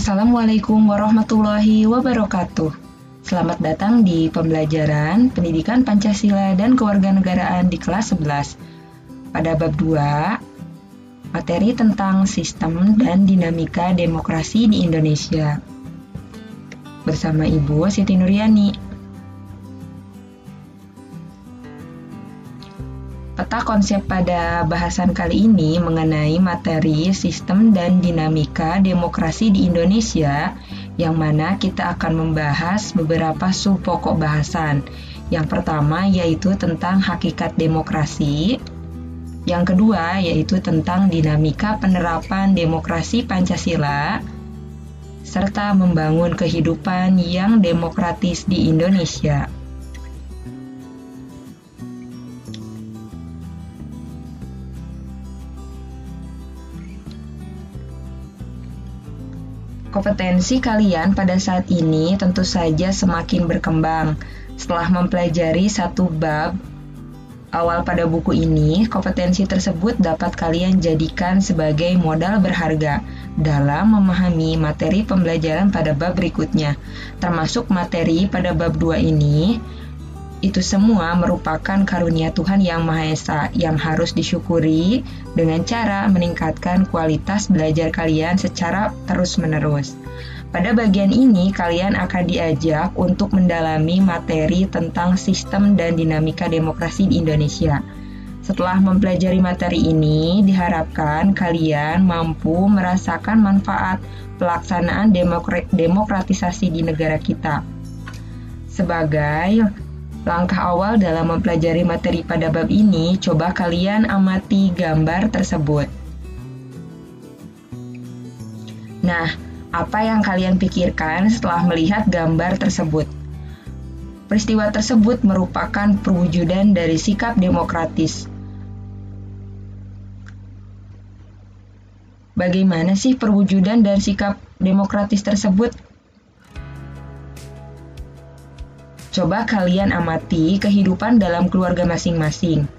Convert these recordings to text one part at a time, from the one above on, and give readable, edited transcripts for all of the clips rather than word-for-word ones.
Assalamualaikum warahmatullahi wabarakatuh. Selamat datang di pembelajaran Pendidikan Pancasila dan Kewarganegaraan di kelas 11. Pada bab 2, materi tentang sistem dan dinamika demokrasi di Indonesia. Bersama Ibu Siti Nuryani. Peta konsep pada bahasan kali ini mengenai materi sistem dan dinamika demokrasi di Indonesia, yang mana kita akan membahas beberapa sub pokok bahasan. Yang pertama yaitu tentang hakikat demokrasi, yang kedua yaitu tentang dinamika penerapan demokrasi Pancasila, serta membangun kehidupan yang demokratis di Indonesia. Kompetensi kalian pada saat ini tentu saja semakin berkembang. Setelah mempelajari satu bab awal pada buku ini, kompetensi tersebut dapat kalian jadikan sebagai modal berharga dalam memahami materi pembelajaran pada bab berikutnya. Termasuk materi pada bab 2 ini, itu semua merupakan karunia Tuhan Yang Maha Esa yang harus disyukuri dengan cara meningkatkan kualitas belajar kalian secara terus-menerus. Pada bagian ini, kalian akan diajak untuk mendalami materi tentang sistem dan dinamika demokrasi di Indonesia. Setelah mempelajari materi ini, diharapkan kalian mampu merasakan manfaat pelaksanaan demokratisasi di negara kita. Sebagai langkah awal dalam mempelajari materi pada bab ini, coba kalian amati gambar tersebut. Nah, apa yang kalian pikirkan setelah melihat gambar tersebut? Peristiwa tersebut merupakan perwujudan dari sikap demokratis. Bagaimana sih perwujudan dari sikap demokratis tersebut? Coba kalian amati kehidupan dalam keluarga masing-masing.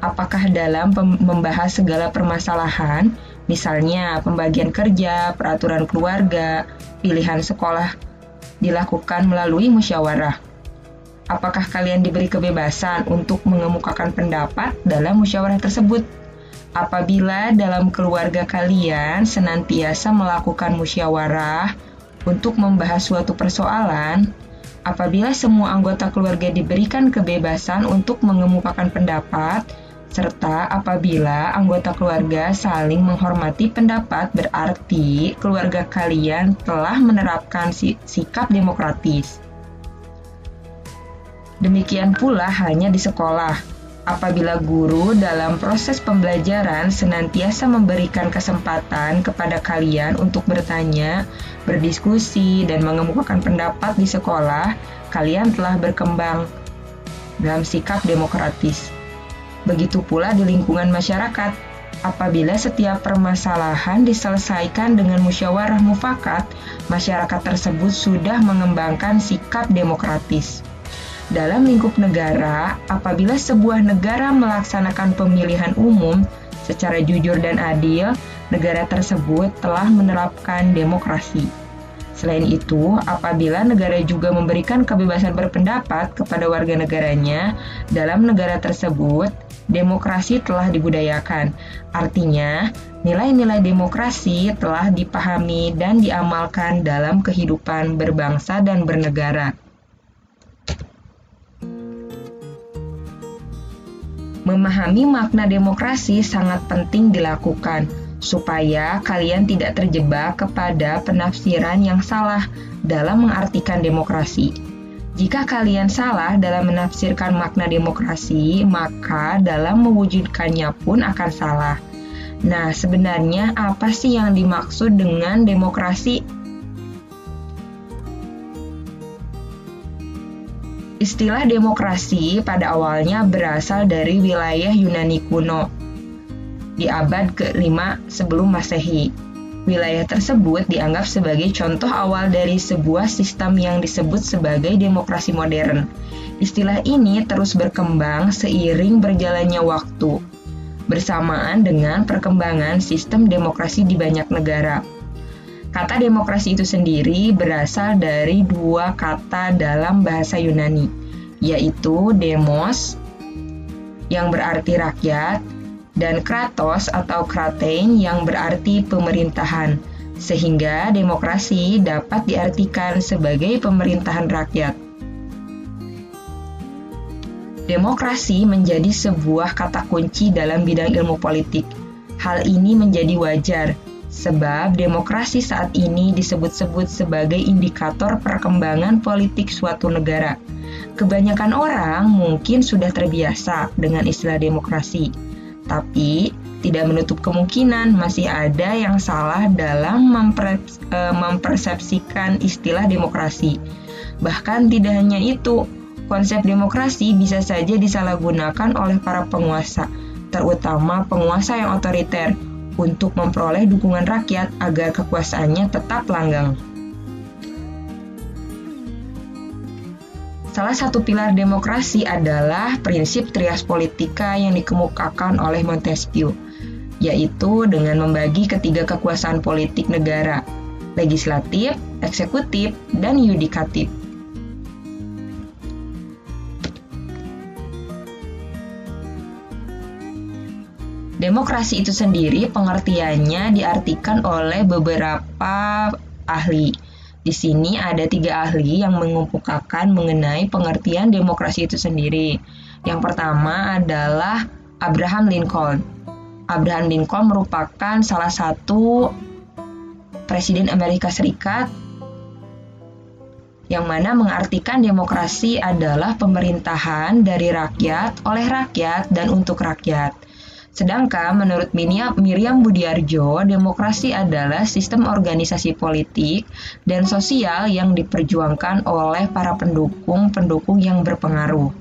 Apakah dalam membahas segala permasalahan, misalnya pembagian kerja, peraturan keluarga, pilihan sekolah, dilakukan melalui musyawarah? Apakah kalian diberi kebebasan untuk mengemukakan pendapat dalam musyawarah tersebut? Apabila dalam keluarga kalian senantiasa melakukan musyawarah untuk membahas suatu persoalan, apabila semua anggota keluarga diberikan kebebasan untuk mengemukakan pendapat, serta apabila anggota keluarga saling menghormati pendapat, berarti keluarga kalian telah menerapkan sikap demokratis. Demikian pula hanya di sekolah. Apabila guru dalam proses pembelajaran senantiasa memberikan kesempatan kepada kalian untuk bertanya, berdiskusi, dan mengemukakan pendapat di sekolah, kalian telah berkembang dalam sikap demokratis. Begitu pula di lingkungan masyarakat. Apabila setiap permasalahan diselesaikan dengan musyawarah mufakat, masyarakat tersebut sudah mengembangkan sikap demokratis. Dalam lingkup negara, apabila sebuah negara melaksanakan pemilihan umum secara jujur dan adil, negara tersebut telah menerapkan demokrasi. Selain itu, apabila negara juga memberikan kebebasan berpendapat kepada warga negaranya, dalam negara tersebut, demokrasi telah dibudayakan. Artinya, nilai-nilai demokrasi telah dipahami dan diamalkan dalam kehidupan berbangsa dan bernegara. Memahami makna demokrasi sangat penting dilakukan, supaya kalian tidak terjebak kepada penafsiran yang salah dalam mengartikan demokrasi. Jika kalian salah dalam menafsirkan makna demokrasi, maka dalam mewujudkannya pun akan salah. Nah, sebenarnya apa sih yang dimaksud dengan demokrasi? Istilah demokrasi pada awalnya berasal dari wilayah Yunani kuno di abad ke-5 sebelum Masehi. Wilayah tersebut dianggap sebagai contoh awal dari sebuah sistem yang disebut sebagai demokrasi modern. Istilah ini terus berkembang seiring berjalannya waktu, bersamaan dengan perkembangan sistem demokrasi di banyak negara. Kata demokrasi itu sendiri berasal dari dua kata dalam bahasa Yunani, yaitu demos yang berarti rakyat dan kratos atau kratein yang berarti pemerintahan, sehingga demokrasi dapat diartikan sebagai pemerintahan rakyat. Demokrasi menjadi sebuah kata kunci dalam bidang ilmu politik. Hal ini menjadi wajar, sebab demokrasi saat ini disebut-sebut sebagai indikator perkembangan politik suatu negara. Kebanyakan orang mungkin sudah terbiasa dengan istilah demokrasi, tapi tidak menutup kemungkinan masih ada yang salah dalam mempersepsikan istilah demokrasi. Bahkan tidak hanya itu, konsep demokrasi bisa saja disalahgunakan oleh para penguasa, terutama penguasa yang otoriter, untuk memperoleh dukungan rakyat agar kekuasaannya tetap langgeng. Salah satu pilar demokrasi adalah prinsip trias politika yang dikemukakan oleh Montesquieu, yaitu dengan membagi ketiga kekuasaan politik negara, legislatif, eksekutif, dan yudikatif. Demokrasi itu sendiri pengertiannya diartikan oleh beberapa ahli. Di sini ada 3 ahli yang mengemukakan mengenai pengertian demokrasi itu sendiri. Yang pertama adalah Abraham Lincoln. Abraham Lincoln merupakan salah satu Presiden Amerika Serikat yang mana mengartikan demokrasi adalah pemerintahan dari rakyat, oleh rakyat, dan untuk rakyat. Sedangkan menurut Miriam Budiarjo, demokrasi adalah sistem organisasi politik dan sosial yang diperjuangkan oleh para pendukung yang berpengaruh.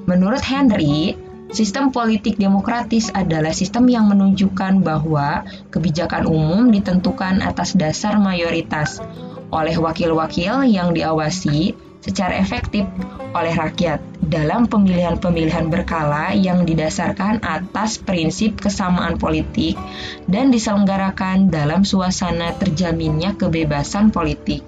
Menurut Henry, sistem politik demokratis adalah sistem yang menunjukkan bahwa kebijakan umum ditentukan atas dasar mayoritas oleh wakil-wakil yang diawasi secara efektif oleh rakyat dalam pemilihan-pemilihan berkala yang didasarkan atas prinsip kesamaan politik dan diselenggarakan dalam suasana terjaminnya kebebasan politik.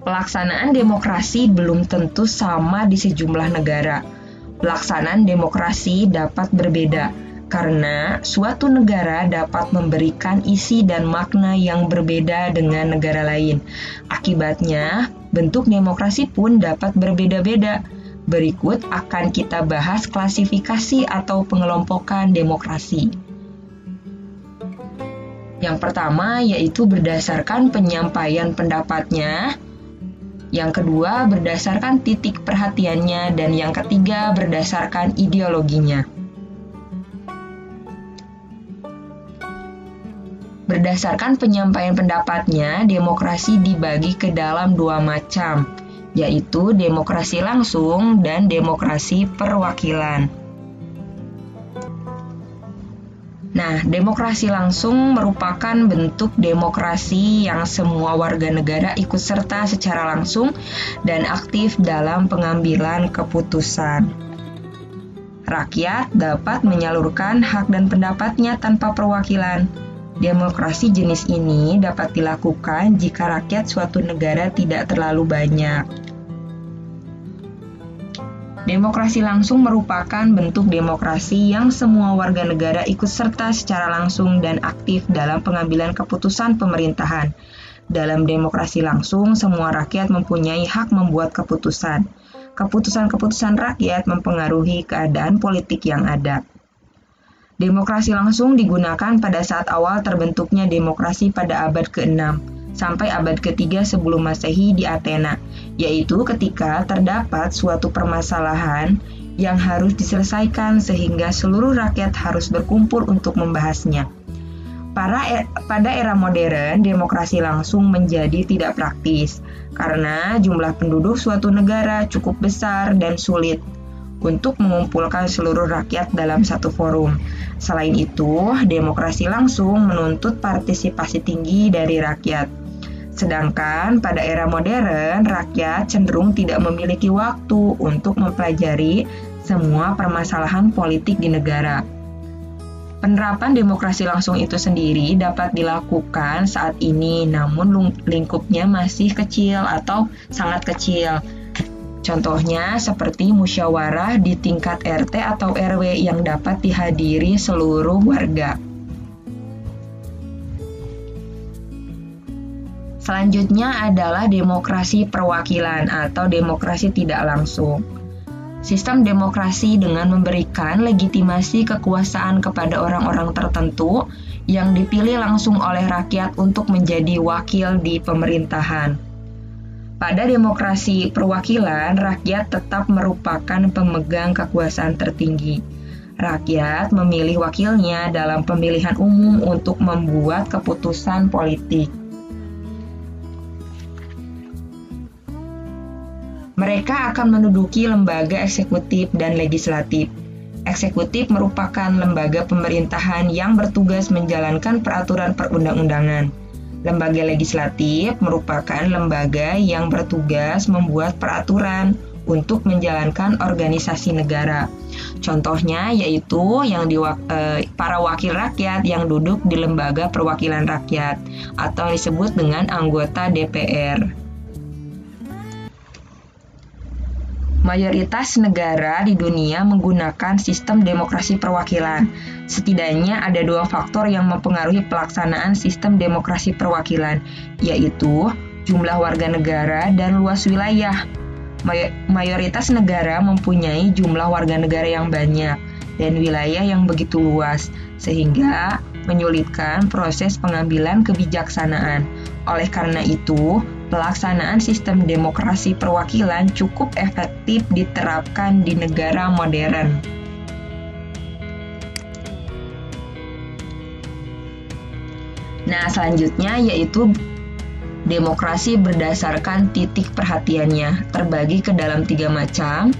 Pelaksanaan demokrasi belum tentu sama di sejumlah negara. Pelaksanaan demokrasi dapat berbeda, karena suatu negara dapat memberikan isi dan makna yang berbeda dengan negara lain. Akibatnya, bentuk demokrasi pun dapat berbeda-beda. Berikut akan kita bahas klasifikasi atau pengelompokan demokrasi. Yang pertama yaitu berdasarkan penyampaian pendapatnya. Yang kedua berdasarkan titik perhatiannya. Dan yang ketiga berdasarkan ideologinya. Berdasarkan penyampaian pendapatnya, demokrasi dibagi ke dalam 2 macam, yaitu demokrasi langsung dan demokrasi perwakilan. Nah, demokrasi langsung merupakan bentuk demokrasi yang semua warga negara ikut serta secara langsung dan aktif dalam pengambilan keputusan. Rakyat dapat menyalurkan hak dan pendapatnya tanpa perwakilan. Demokrasi jenis ini dapat dilakukan jika rakyat suatu negara tidak terlalu banyak. Demokrasi langsung merupakan bentuk demokrasi yang semua warga negara ikut serta secara langsung dan aktif dalam pengambilan keputusan pemerintahan. Dalam demokrasi langsung, semua rakyat mempunyai hak membuat keputusan. Keputusan-keputusan rakyat mempengaruhi keadaan politik yang ada. Demokrasi langsung digunakan pada saat awal terbentuknya demokrasi pada abad ke-6 sampai abad ke-3 sebelum Masehi di Athena, yaitu ketika terdapat suatu permasalahan yang harus diselesaikan sehingga seluruh rakyat harus berkumpul untuk membahasnya. Pada era modern, demokrasi langsung menjadi tidak praktis karena jumlah penduduk suatu negara cukup besar dan sulit untuk mengumpulkan seluruh rakyat dalam satu forum. Selain itu, demokrasi langsung menuntut partisipasi tinggi dari rakyat. Sedangkan pada era modern, rakyat cenderung tidak memiliki waktu untuk mempelajari semua permasalahan politik di negara. Penerapan demokrasi langsung itu sendiri dapat dilakukan saat ini, namun lingkupnya masih kecil atau sangat kecil. Contohnya seperti musyawarah di tingkat RT atau RW yang dapat dihadiri seluruh warga. Selanjutnya adalah demokrasi perwakilan atau demokrasi tidak langsung. Sistem demokrasi dengan memberikan legitimasi kekuasaan kepada orang-orang tertentu yang dipilih langsung oleh rakyat untuk menjadi wakil di pemerintahan. Pada demokrasi perwakilan, rakyat tetap merupakan pemegang kekuasaan tertinggi. Rakyat memilih wakilnya dalam pemilihan umum untuk membuat keputusan politik. Mereka akan menduduki lembaga eksekutif dan legislatif. Eksekutif merupakan lembaga pemerintahan yang bertugas menjalankan peraturan perundang-undangan. Lembaga legislatif merupakan lembaga yang bertugas membuat peraturan untuk menjalankan organisasi negara. Contohnya yaitu para wakil rakyat yang duduk di lembaga perwakilan rakyat atau disebut dengan anggota DPR. Mayoritas negara di dunia menggunakan sistem demokrasi perwakilan. Setidaknya ada 2 faktor yang mempengaruhi pelaksanaan sistem demokrasi perwakilan, yaitu jumlah warga negara dan luas wilayah. Mayoritas negara mempunyai jumlah warga negara yang banyak dan wilayah yang begitu luas, sehingga menyulitkan proses pengambilan kebijaksanaan. Oleh karena itu, pelaksanaan sistem demokrasi perwakilan cukup efektif diterapkan di negara modern. Nah, selanjutnya yaitu demokrasi berdasarkan titik perhatiannya, terbagi ke dalam 3 macam,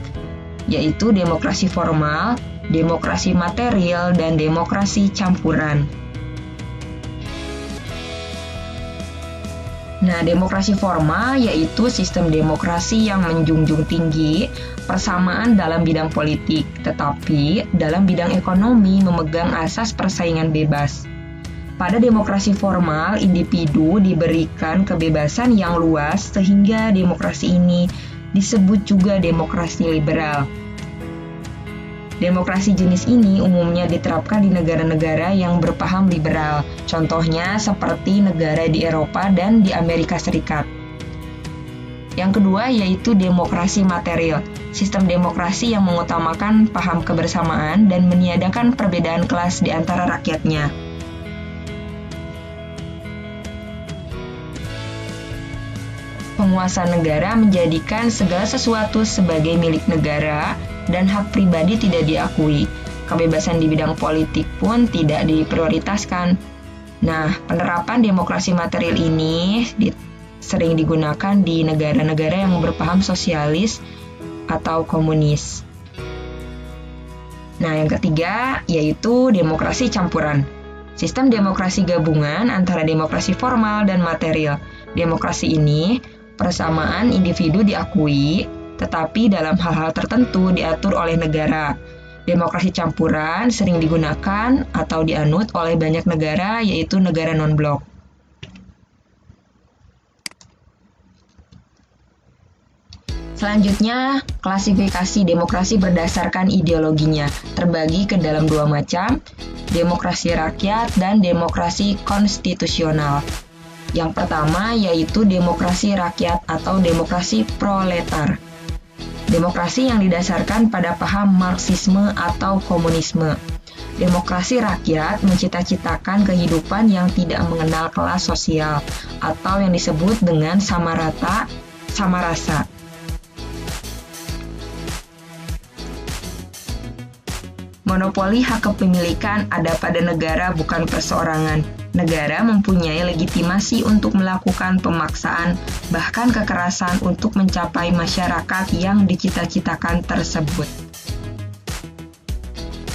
yaitu demokrasi formal, demokrasi material, dan demokrasi campuran. Nah, demokrasi formal yaitu sistem demokrasi yang menjunjung tinggi persamaan dalam bidang politik, tetapi dalam bidang ekonomi memegang asas persaingan bebas. Pada demokrasi formal, individu diberikan kebebasan yang luas sehingga demokrasi ini disebut juga demokrasi liberal. Demokrasi jenis ini umumnya diterapkan di negara-negara yang berpaham liberal, contohnya seperti negara di Eropa dan di Amerika Serikat. Yang kedua yaitu demokrasi material, sistem demokrasi yang mengutamakan paham kebersamaan dan meniadakan perbedaan kelas di antara rakyatnya. Penguasa negara menjadikan segala sesuatu sebagai milik negara dan hak pribadi tidak diakui. Kebebasan di bidang politik pun tidak diprioritaskan. Nah, penerapan demokrasi material ini sering digunakan di negara-negara yang berpaham sosialis atau komunis. Nah, yang ketiga yaitu demokrasi campuran. Sistem demokrasi gabungan antara demokrasi formal dan material. Demokrasi ini persamaan individu diakui, tetapi dalam hal-hal tertentu diatur oleh negara. Demokrasi campuran sering digunakan atau dianut oleh banyak negara, yaitu negara non-blok. Selanjutnya, klasifikasi demokrasi berdasarkan ideologinya, terbagi ke dalam 2 macam, demokrasi rakyat dan demokrasi konstitusional. Yang pertama yaitu demokrasi rakyat atau demokrasi proletar. Demokrasi yang didasarkan pada paham Marxisme atau komunisme. Demokrasi rakyat mencita-citakan kehidupan yang tidak mengenal kelas sosial atau yang disebut dengan sama rata, sama rasa. Monopoli hak kepemilikan ada pada negara, bukan perseorangan. Negara mempunyai legitimasi untuk melakukan pemaksaan, bahkan kekerasan untuk mencapai masyarakat yang dicita-citakan tersebut.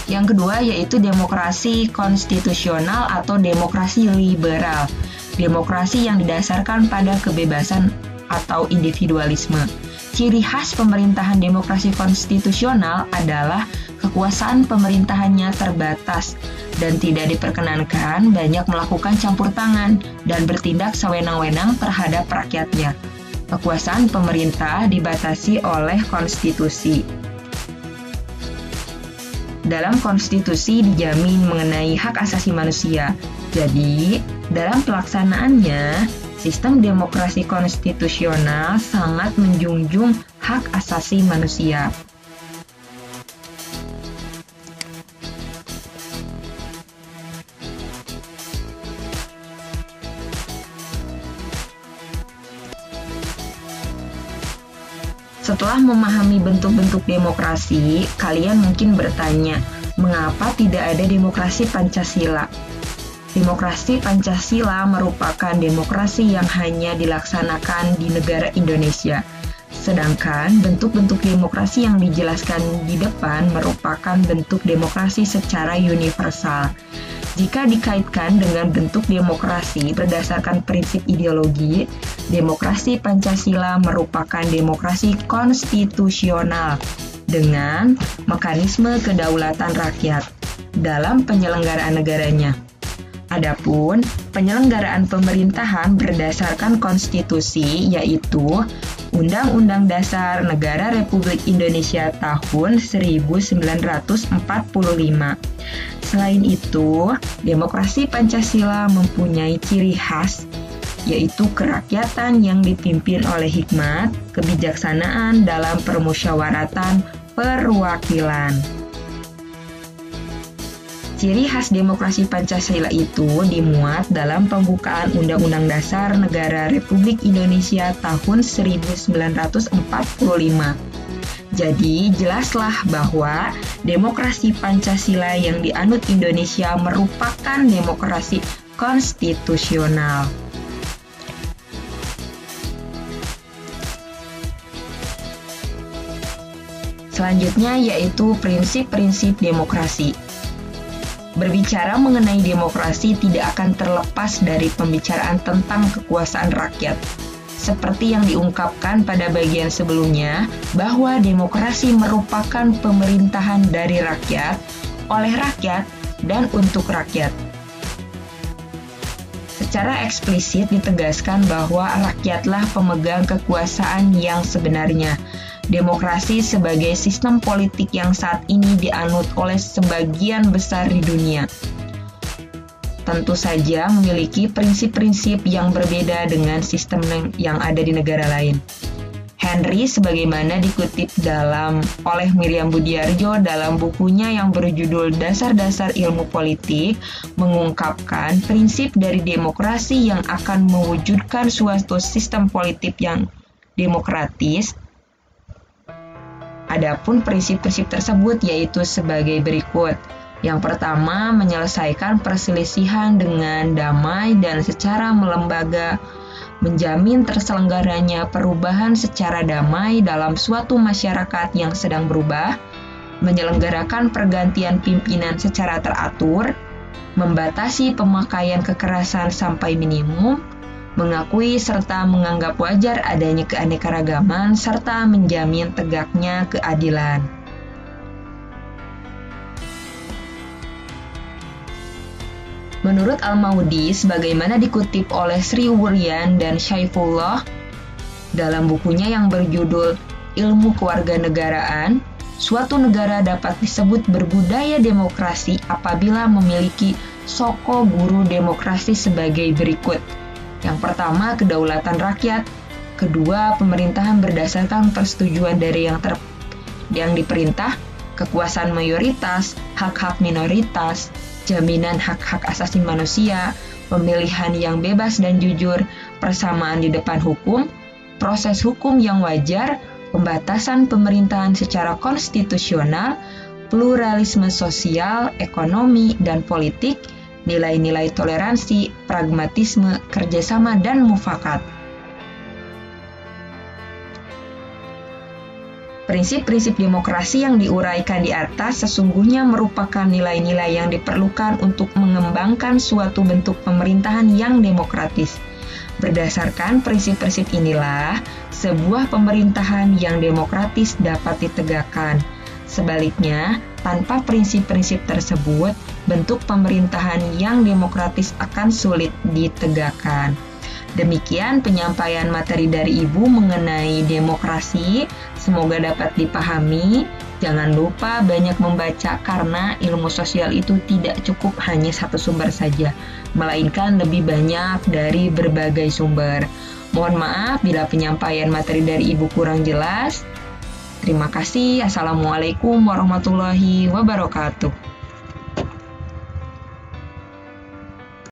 Yang kedua yaitu demokrasi konstitusional atau demokrasi liberal. Demokrasi yang didasarkan pada kebebasan atau individualisme. Ciri khas pemerintahan demokrasi konstitusional adalah kekuasaan pemerintahannya terbatas dan tidak diperkenankan banyak melakukan campur tangan dan bertindak sewenang-wenang terhadap rakyatnya. Kekuasaan pemerintah dibatasi oleh konstitusi. Dalam konstitusi dijamin mengenai hak asasi manusia. Jadi, dalam pelaksanaannya, sistem demokrasi konstitusional sangat menjunjung hak asasi manusia. Setelah memahami bentuk-bentuk demokrasi, kalian mungkin bertanya, mengapa tidak ada demokrasi Pancasila? Demokrasi Pancasila merupakan demokrasi yang hanya dilaksanakan di negara Indonesia. Sedangkan bentuk-bentuk demokrasi yang dijelaskan di depan merupakan bentuk demokrasi secara universal. Jika dikaitkan dengan bentuk demokrasi berdasarkan prinsip ideologi, demokrasi Pancasila merupakan demokrasi konstitusional dengan mekanisme kedaulatan rakyat dalam penyelenggaraan negaranya. Adapun penyelenggaraan pemerintahan berdasarkan konstitusi, yaitu Undang-Undang Dasar Negara Republik Indonesia tahun 1945. Selain itu, demokrasi Pancasila mempunyai ciri khas, yaitu kerakyatan yang dipimpin oleh hikmat, kebijaksanaan dalam permusyawaratan perwakilan. Ciri khas demokrasi Pancasila itu dimuat dalam pembukaan Undang-Undang Dasar Negara Republik Indonesia tahun 1945. Jadi, jelaslah bahwa demokrasi Pancasila yang dianut Indonesia merupakan demokrasi konstitusional. Selanjutnya yaitu prinsip-prinsip demokrasi. Berbicara mengenai demokrasi tidak akan terlepas dari pembicaraan tentang kekuasaan rakyat. Seperti yang diungkapkan pada bagian sebelumnya, bahwa demokrasi merupakan pemerintahan dari rakyat, oleh rakyat, dan untuk rakyat. Secara eksplisit ditegaskan bahwa rakyatlah pemegang kekuasaan yang sebenarnya. Demokrasi sebagai sistem politik yang saat ini dianut oleh sebagian besar di dunia. Tentu saja memiliki prinsip-prinsip yang berbeda dengan sistem yang ada di negara lain. Henry sebagaimana dikutip oleh Miriam Budiarjo dalam bukunya yang berjudul Dasar-Dasar Ilmu Politik mengungkapkan prinsip dari demokrasi yang akan mewujudkan suatu sistem politik yang demokratis. Adapun prinsip-prinsip tersebut yaitu sebagai berikut. Yang pertama, menyelesaikan perselisihan dengan damai dan secara melembaga, menjamin terselenggaranya perubahan secara damai dalam suatu masyarakat yang sedang berubah, menyelenggarakan pergantian pimpinan secara teratur, membatasi pemakaian kekerasan sampai minimum, mengakui serta menganggap wajar adanya keanekaragaman, serta menjamin tegaknya keadilan. Menurut Al-Maudi, sebagaimana dikutip oleh Sri Wuryan dan Syaifullah dalam bukunya yang berjudul Ilmu Kewarganegaraan, suatu negara dapat disebut berbudaya demokrasi apabila memiliki soko guru demokrasi sebagai berikut. Yang pertama, kedaulatan rakyat. Kedua, pemerintahan berdasarkan persetujuan dari yang diperintah, kekuasaan mayoritas, hak-hak minoritas, jaminan hak-hak asasi manusia, pemilihan yang bebas dan jujur, persamaan di depan hukum, proses hukum yang wajar, pembatasan pemerintahan secara konstitusional, pluralisme sosial, ekonomi, dan politik, nilai-nilai toleransi, pragmatisme, kerjasama, dan mufakat. Prinsip-prinsip demokrasi yang diuraikan di atas sesungguhnya merupakan nilai-nilai yang diperlukan untuk mengembangkan suatu bentuk pemerintahan yang demokratis. Berdasarkan prinsip-prinsip inilah, sebuah pemerintahan yang demokratis dapat ditegakkan. Sebaliknya, tanpa prinsip-prinsip tersebut, bentuk pemerintahan yang demokratis akan sulit ditegakkan. Demikian penyampaian materi dari Ibu mengenai demokrasi. Semoga dapat dipahami. Jangan lupa banyak membaca karena ilmu sosial itu tidak cukup hanya satu sumber saja, melainkan lebih banyak dari berbagai sumber. Mohon maaf bila penyampaian materi dari Ibu kurang jelas. Terima kasih. Assalamualaikum warahmatullahi wabarakatuh.